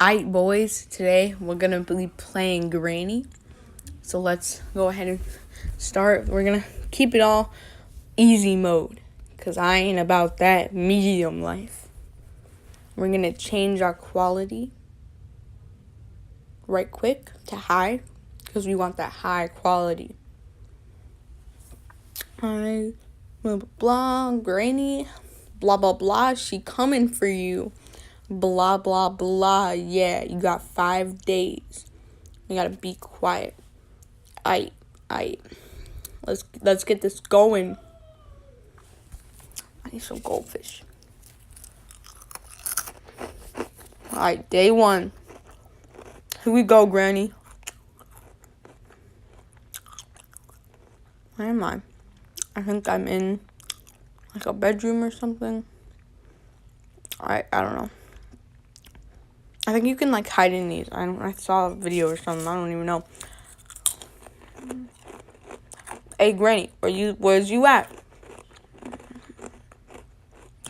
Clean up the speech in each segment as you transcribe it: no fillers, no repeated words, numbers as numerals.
Alright, boys, today we're gonna be playing Granny. So let's go ahead and start. We're gonna keep it all easy mode, because I ain't about that medium life. We're gonna change our quality right quick to high, because we want that high quality. Alright, blah blah blah, Granny, blah blah blah, she coming for you. Blah blah blah. Yeah, you got 5 days. You gotta be quiet. I let's get this going. I need some goldfish. Alright, day 1. Here we go, Granny. Where am I? I think I'm in like a bedroom or something. I don't know. I think you can like hide in these. I saw a video or something. I don't even know. Hey, Granny, where's you at?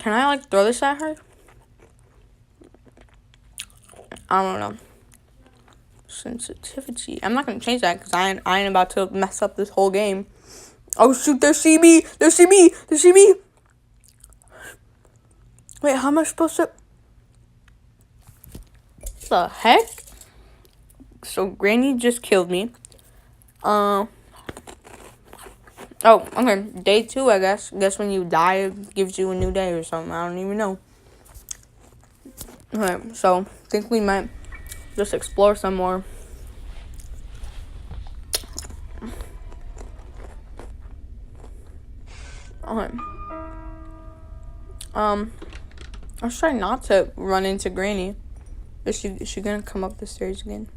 Can I like throw this at her? I don't know. Sensitivity. I'm not gonna change that because I ain't about to mess up this whole game. Oh shoot! They see me! They see me! They see me! Wait, how am I supposed to? The heck? So Granny just killed me. Oh, okay. Day 2, I guess. Guess when you die, it gives you a new day or something. I don't even know. Okay, so I think we might just explore some more. Okay. Let's try not to run into Granny. Is she gonna come up the stairs again?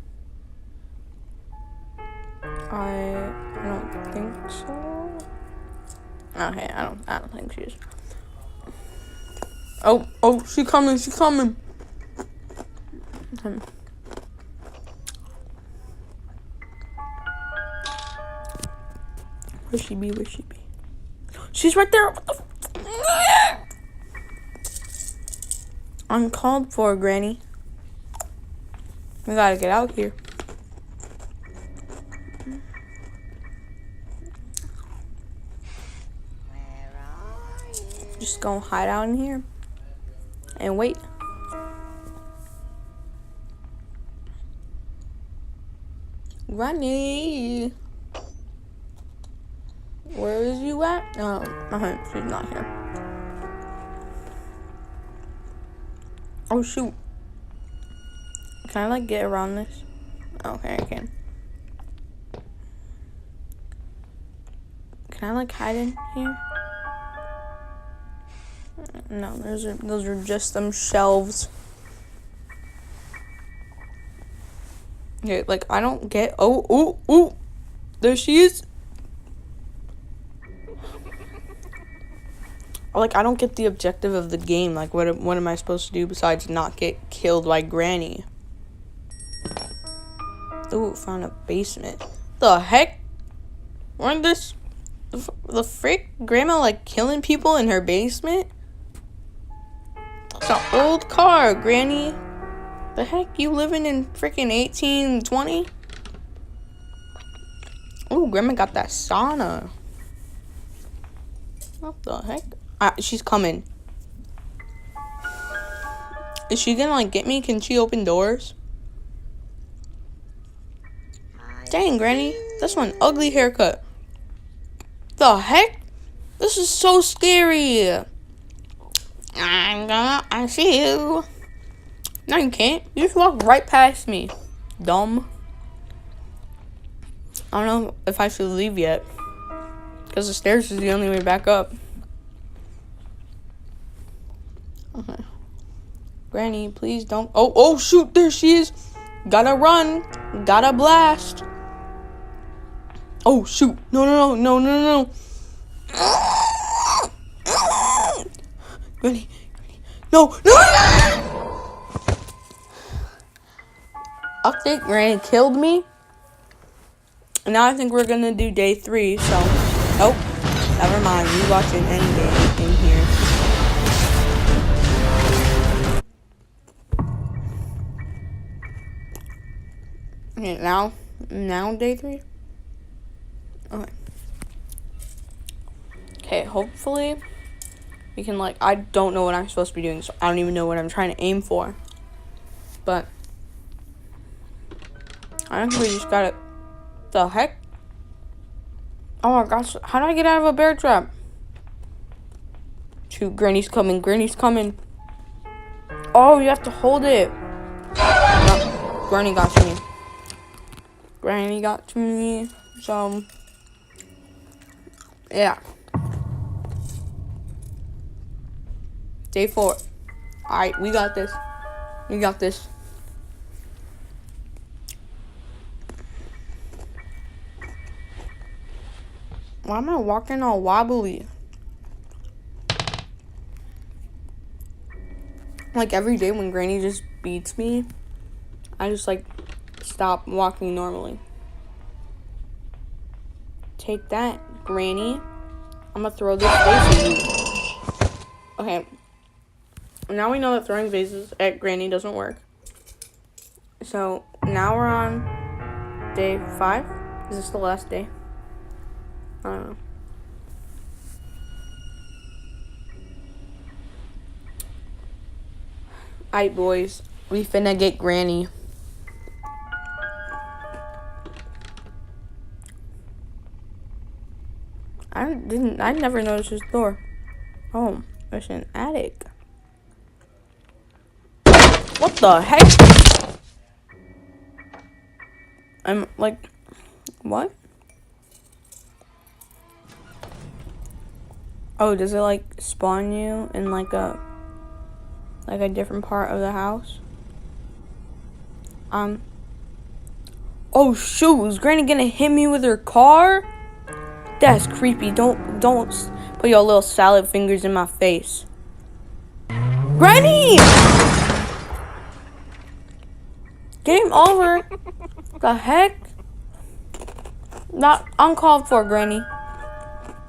I don't think so. Okay, I don't think she is. Oh, she coming. Where she be? She's right there. What the Uncalled for, Granny. We gotta get out here. Just gonna hide out in here and wait. Granny, where is you at? She's not here. Oh shoot! Can I like get around this? Okay, I can. Can I like hide in here? No, those are just them shelves. Okay, like I don't get. Oh! There she is. Like I don't get the objective of the game. Like what am I supposed to do besides not get killed by Granny? Ooh, found a basement. The heck? Weren't this the frick? Grandma like killing people in her basement? It's an old car, Granny. The heck, you living in freaking 1820? Ooh, Grandma got that sauna. What the heck? She's coming. Is she gonna like get me? Can she open doors? Dang, Granny, that's one ugly haircut. The heck? This is so scary. I see you. No, you can't. You just walked right past me. Dumb. I don't know if I should leave yet, because the stairs is the only way back up. Okay. Granny, please don't. Oh, shoot, there she is. Gotta run. Gotta blast. Oh, shoot. No. Granny. No. Update, Granny killed me. And now I think we're gonna do day 3, so. Oh, never mind. We watching Endgame in here. Okay, now day 3? Okay. Okay, hopefully we can, like, I don't know what I'm supposed to be doing, so I don't even know what I'm trying to aim for. But I think we just got it. The heck? Oh my gosh, how do I get out of a bear trap? Shoot, Granny's coming. Oh, you have to hold it. No, Granny got to me. So, yeah. Day 4. Alright, we got this. Why am I walking all wobbly? Like, every day when Granny just beats me, I just, like, stop walking normally. Take that, Granny. I'm gonna throw this vase at you. Okay. Now we know that throwing vases at Granny doesn't work. So, now we're on day 5. Is this the last day? I don't know. Alright, boys. We finna get Granny. I never noticed this door. Oh, there's an attic. What the heck? I'm like, what? Oh, does it like spawn you in like a different part of the house? Oh shoot, is Granny gonna hit me with her car? That's creepy. Don't put your little salad fingers in my face. Granny! Game over. The heck? Not uncalled for, Granny.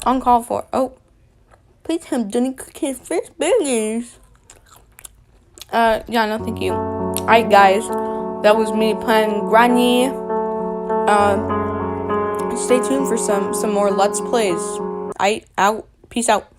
Uncalled for. Oh. Please him didn't cook his fish burgers. Yeah, no thank you. Alright guys. That was me playing Granny. Stay tuned for some more Let's Plays. Out. Peace out.